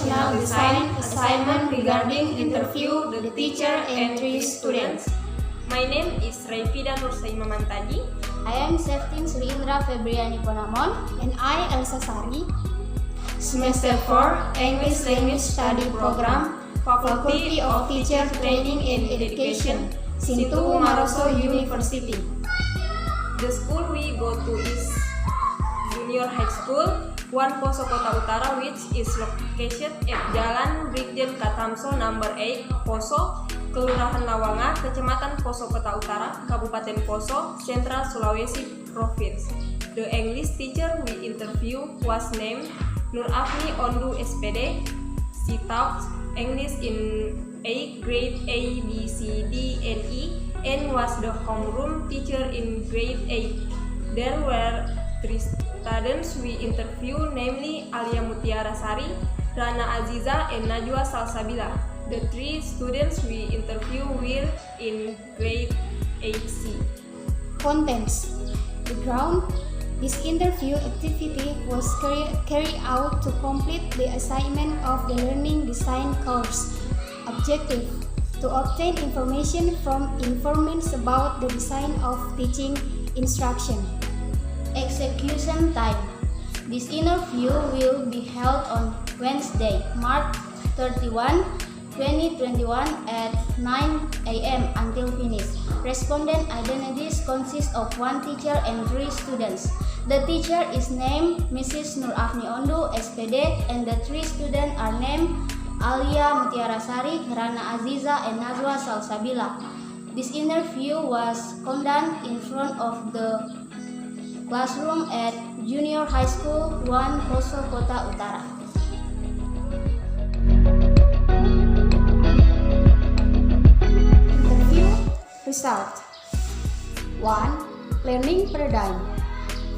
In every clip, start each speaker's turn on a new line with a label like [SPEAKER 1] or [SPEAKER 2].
[SPEAKER 1] instructional design assignment regarding interview the teacher and 3 students.
[SPEAKER 2] My name is Raifida Nursaima Mantadi.
[SPEAKER 3] I am Seftin Sri Indra Febriani Ponamon.
[SPEAKER 1] And I, Elsa Sari. Semester 4 English Language Study Program, Faculty of Teacher Training and Education, Sintu Maroso University.
[SPEAKER 2] The school we go to is Junior High School, 1 Poso Kota Utara, which is located at Jalan Brigjen Katamso number 8, Poso, Kelurahan Lawanga, Kecamatan Poso Kota Utara, Kabupaten Poso, Central Sulawesi Province. The English teacher we interviewed was named Nurafni S.P.D. She taught English in A grade A, B, C, D, and E, and was the homeroom teacher in grade 8. There were 3 students we interviewed, namely Alia Mutiara Sari, Rana Aziza, and Najwa Salsabila. The 3 students we interviewed were in grade 8C.
[SPEAKER 1] Contents. Background. This interview activity was carried out to complete the assignment of the Learning Design course. Objective: to obtain information from informants about the design of teaching instruction.
[SPEAKER 3] Execution time. This interview will be held on Wednesday, March 31, 2021 at 9 a.m. until finish. Respondent identities consist of 1 teacher and 3 students. The teacher is named Mrs. Nurafni S.P.D. and the 3 students are named Alia Mutiara Sari, Rana Aziza, and Najwa Salsabila. This interview was conducted in front of the classroom at Junior High School 1 Poso Kota Utara.
[SPEAKER 1] Interview result. 1. Learning paradigm.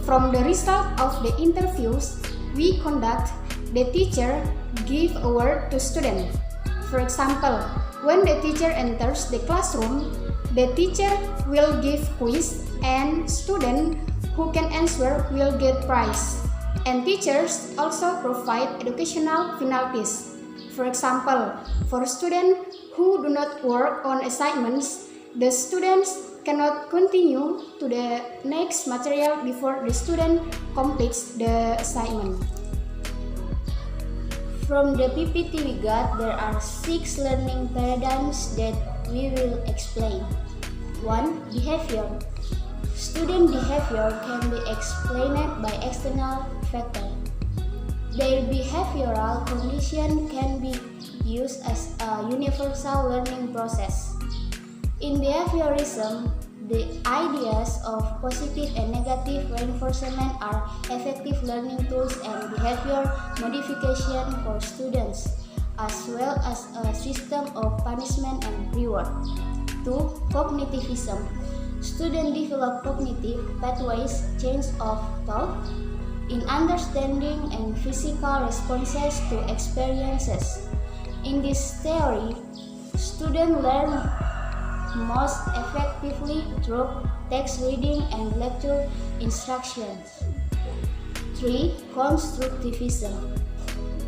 [SPEAKER 1] From the result of the interviews we conduct, the teacher give a word to student. For example, when the teacher enters the classroom, the teacher will give quiz and student who can answer will get prize. And teachers also provide educational penalties. For example, for students who do not work on assignments, the students cannot continue to the next material before the student completes the assignment.
[SPEAKER 3] From the PPT we got, there are 6 learning paradigms that we will explain. 1. Behavior. Student behavior can be explained by external factors. Their behavioral condition can be used as a universal learning process. In behaviorism, the ideas of positive and negative reinforcement are effective learning tools and behavior modification for students, as well as a system of punishment and reward. 2. Cognitivism. Students develop cognitive pathways, change of thought, in understanding and physical responses to experiences. In this theory, students learn most effectively through text reading and lecture instructions. 3. Constructivism.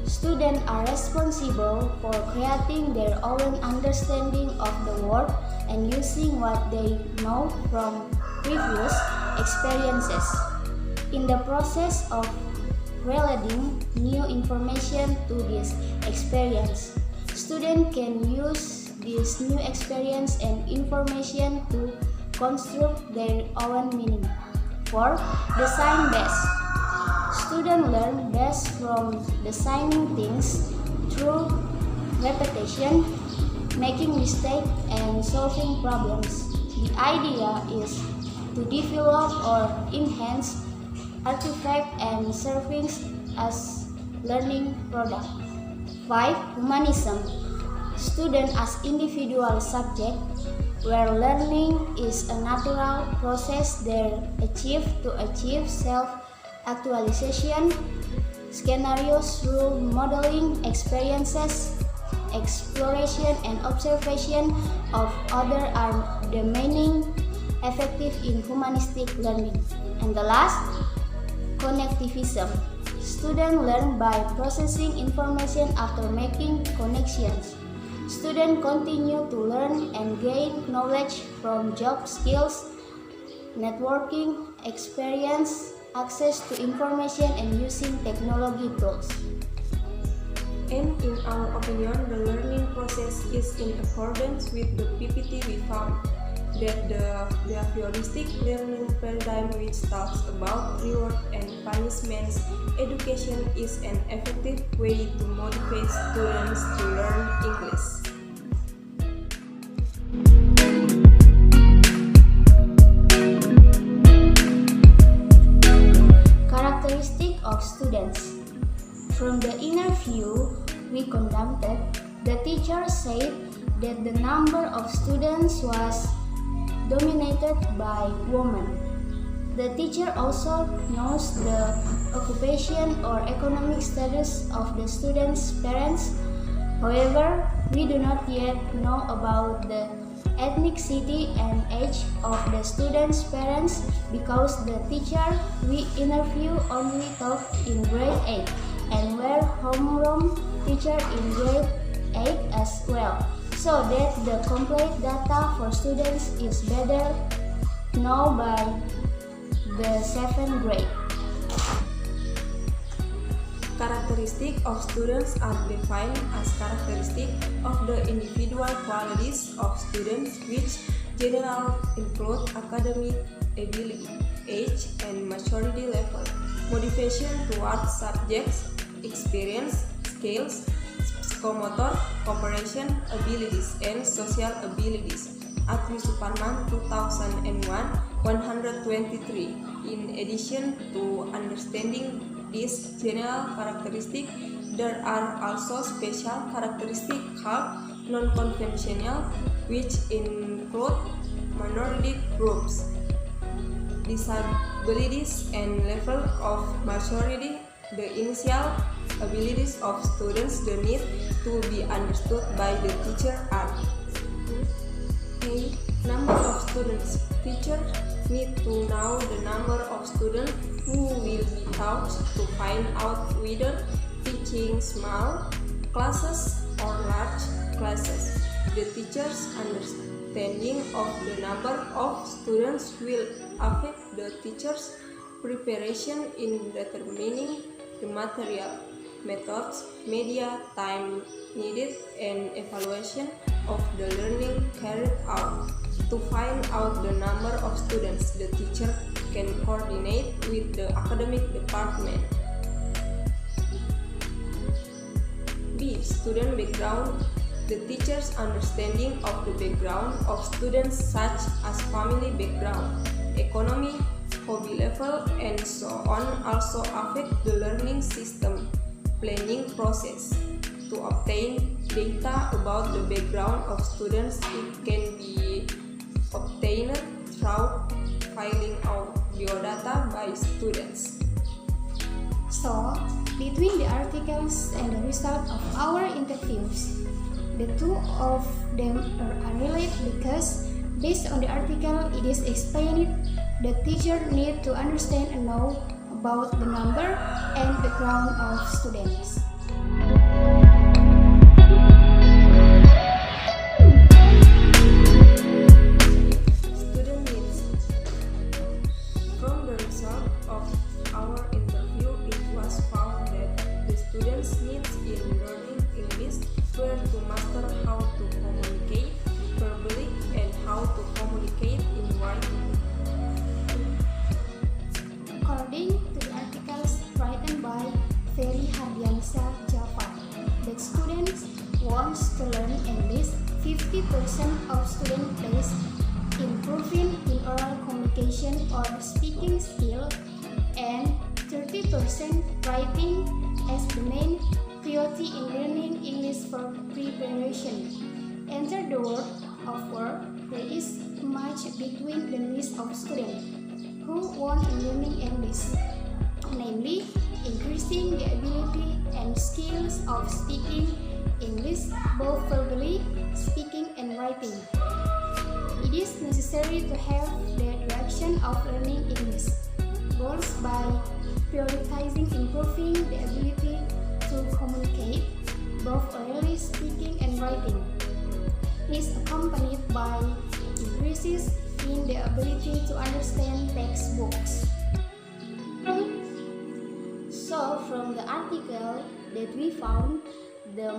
[SPEAKER 3] Students are responsible for creating their own understanding of the world and using what they know from previous experiences. In the process of relating new information to this experience, students can use this new experience and information to construct their own meaning. 4. Design best. Students learn best from designing things through repetition, making mistakes, and solving problems. The idea is to develop or enhance artifacts and servings as learning product. 5. Humanism. Students as individual subjects, where learning is a natural process they achieve to achieve self-actualization. Scenarios through modeling experiences, exploration and observation of others are the main effective in humanistic learning. And the last, connectivism. Students learn by processing information after making connections. Students continue to learn and gain knowledge from job skills, networking, experience, access to information, and using technology tools.
[SPEAKER 2] And in our opinion, the learning process is in accordance with the PPT we found that the behavioristic learning paradigm, which talks about reward and punishments education, is an effective way to motivate students to learn English.
[SPEAKER 3] Characteristic of students. From the interview we conducted, the teacher said that the number of students was dominated by women. The teacher also knows the occupation or economic status of the students' parents. However, we do not yet know about the ethnicity and age of the students' parents because the teacher we interview only taught in grade 8 and were homeroom teacher in grade 8 as well, so that the complete data for students is better known by the 7th grade.
[SPEAKER 2] Characteristics of students are defined as characteristics of the individual qualities of students, which generally include academic ability, age, and maturity level, motivation towards subjects, experience, skills, psychomotor, cooperation abilities, and social abilities. Atri Suparman 2001, 123. In addition to understanding these general characteristics, there are also special characteristics called non-conventional, which include minority groups, disabilities, and level of maturity. The initial abilities of students, the need to be understood by the teacher are: A. Number of students. Teachers need to know the number of students who will be taught to find out whether teaching small classes or large classes. The teacher's understanding of the number of students will affect the teacher's preparation in determining the material, methods, media, time needed, and evaluation of the learning carried out. To find out the number of students, the teacher can coordinate with the academic department. B. Student background. The teacher's understanding of the background of students, such as family background, economy, hobby level, and so on, also affect the learning system planning process. To obtain data about the background of students, it can be obtained through filing out biodata by students.
[SPEAKER 1] So, between the articles and the result of our interviews, the two of them are unrelated because, based on the article, it is explained the teacher need to understand and know about the number and background of students.
[SPEAKER 2] Student needs. From the result of our interview, it was found that the students' needs in learning English were to master how to communicate verbally and how to communicate in writing.
[SPEAKER 1] According to the articles written by Veri, Hardinansyah, Dja'far, that students want to learn English, 50% of students place improving in oral communication or speaking skill, and 30% writing as the main priority in learning English for preparation. Enter the world of work, there is much between the needs of students who want learning English, namely increasing the ability and skills of speaking English, both verbally, speaking, and writing. It is necessary to have the direction of learning English goals by prioritizing improving the ability to communicate, both orally speaking and writing, is accompanied by increases in the ability to understand textbooks.
[SPEAKER 3] So, from the article that we found, the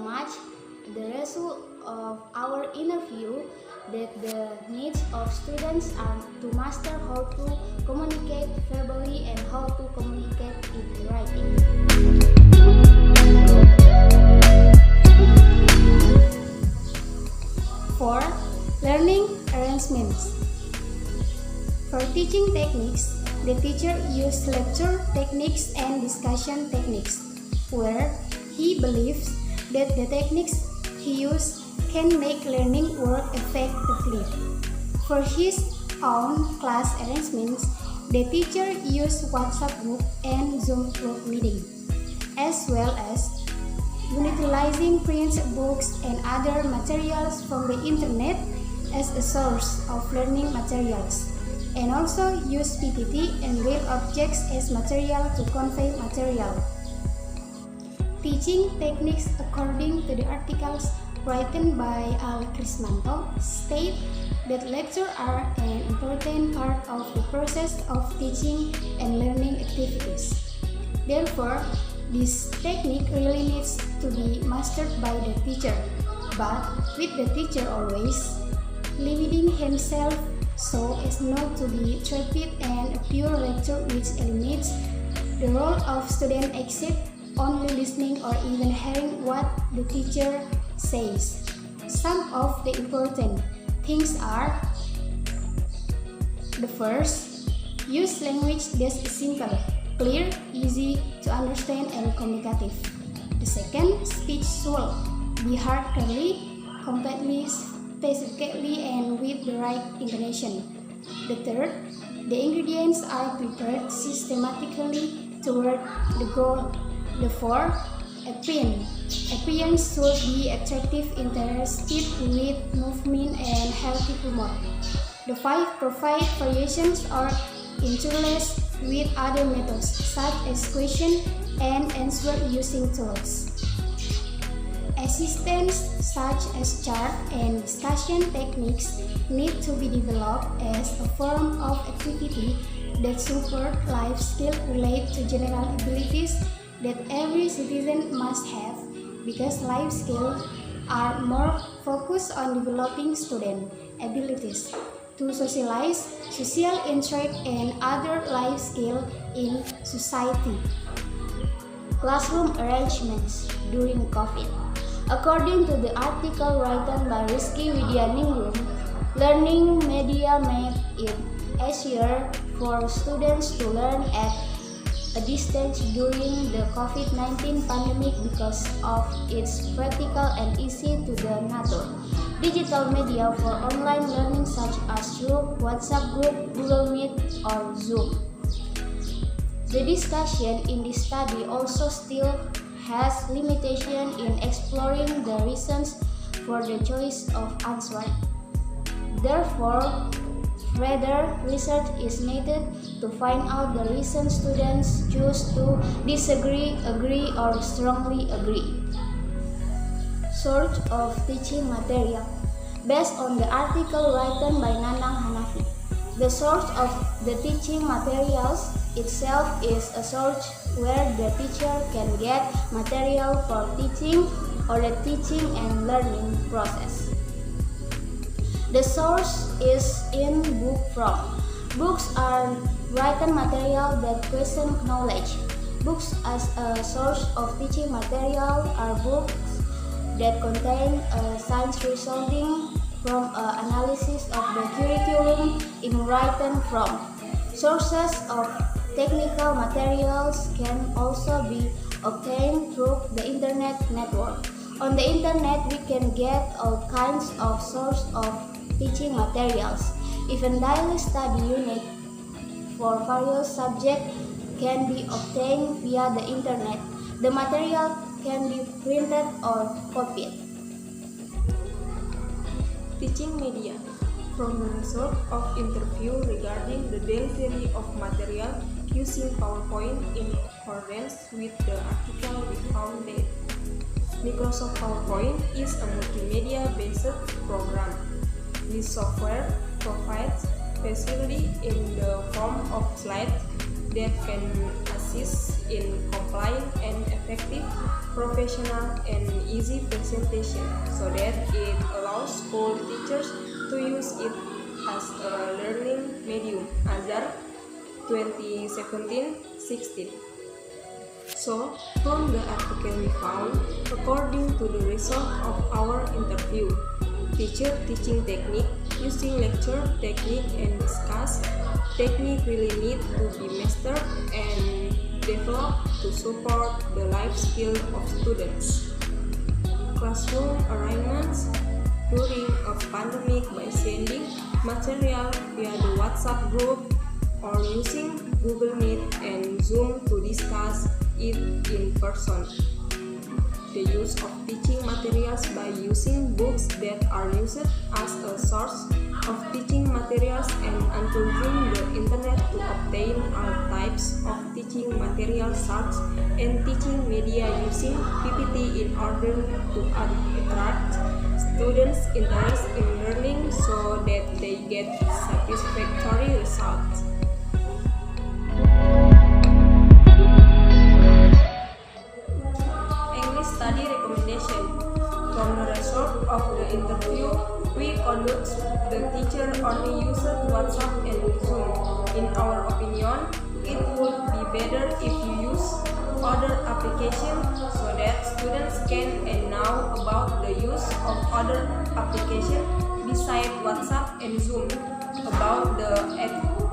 [SPEAKER 3] result of our interview that the needs of students are to master how to communicate verbally and how to communicate in writing.
[SPEAKER 1] For learning arrangements. For teaching techniques, the teacher used lecture techniques and discussion techniques, where he believes that the techniques he used can make learning work effectively. For his own class arrangements, the teacher used WhatsApp group and Zoom group meeting, as well as utilizing print books and other materials from the internet as a source of learning materials, and also use PPT and real objects as material to convey material. Teaching techniques according to the articles written by Al-Krismanto state that lectures are an important part of the process of teaching and learning activities. Therefore, this technique really needs to be mastered by the teacher, but with the teacher always limiting himself so as not to be treated as a pure lecture which eliminates the role of student except only listening or even hearing what the teacher says. Some of the important things are: the first, use language that is simple, clear, easy to understand and communicative. The second, speech should be heard clearly, completely, specifically and with the right intonation. The third, the ingredients are prepared systematically toward the goal. The fourth, appearance should be attractive, interested with movement and healthy humor. The fifth, provide variations or interlace with other methods such as question and answer using tools. Assistance such as chart and discussion techniques need to be developed as a form of activity that support life skills related to general abilities that every citizen must have, because life skills are more focused on developing student abilities to socialize, social interact, and other life skills in society.
[SPEAKER 3] Classroom arrangements during COVID. According to the article written by Rizky Widyaningrum, learning media made it easier for students to learn at a distance during the COVID-19 pandemic because of its practical and easy to the nature. Digital media for online learning such as Zoom, WhatsApp group, Google Meet, or Zoom. The discussion in this study also still has limitation in exploring the reasons for the choice of answer. Therefore, further research is needed to find out the reasons students choose to disagree, agree, or strongly agree. Source of teaching material. Based on the article written by Nanang Hanafi, the source of the teaching materials itself is a source where the teacher can get material for teaching or the teaching and learning process. The source is in book form. Books are written material that question knowledge. Books as a source of teaching material are books that contain science resulting from analysis of the curriculum in written form. Sources of technical materials can also be obtained through the internet network. On the internet, we can get all kinds of sources of teaching materials. Even daily study unit for various subjects can be obtained via the internet. The material can be printed or copied.
[SPEAKER 2] Teaching media. From the result of interview regarding the delivery of material, using PowerPoint in accordance with the article we found there. Microsoft PowerPoint is a multimedia-based program. This software provides facility in the form of slides that can assist in compliant and effective, professional, and easy presentation so that it allows school teachers to use it as a learning medium as of 2017-16. So, from the article we found, according to the result of our interview, teacher teaching technique using lecture technique and discuss technique really need to be mastered and developed to support the life skill of students. Classroom arrangements during a pandemic by sending material via the WhatsApp group or using Google Meet and Zoom to discuss it in person. The use of teaching materials by using books that are used as a source of teaching materials and unusing the internet to obtain all types of teaching materials such and teaching media using PPT in order to attract students' interest in learning so that they get satisfactory results. English study recommendation. From the result of the interview, we conclude the teacher only used WhatsApp and Zoom. In our opinion, it would be better if you use other applications so that students can know about the use of other applications besides WhatsApp and Zoom, about the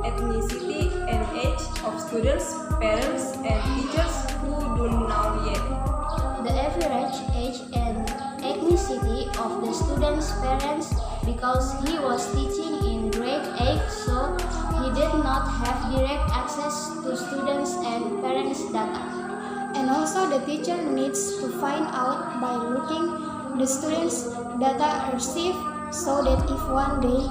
[SPEAKER 2] ethnicity and age of students, parents, and teachers who don't know yet.
[SPEAKER 3] The average age and ethnicity of the student's parents, because he was teaching in grade 8, so he did not have direct access to students' and parents' data.
[SPEAKER 1] And also the teacher needs to find out by looking the students' data received so that if one day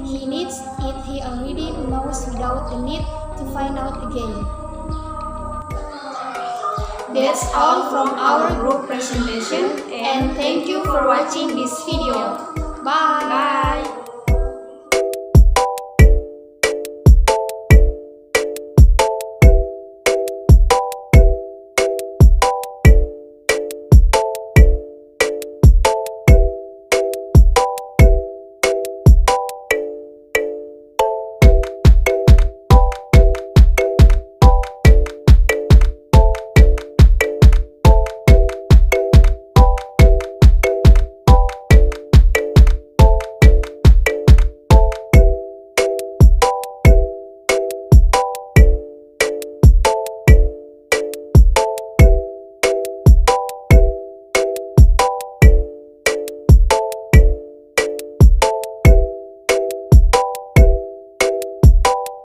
[SPEAKER 1] he needs it, he already knows without the need to find out again. That's all from our group presentation, and thank you for watching this video. Bye!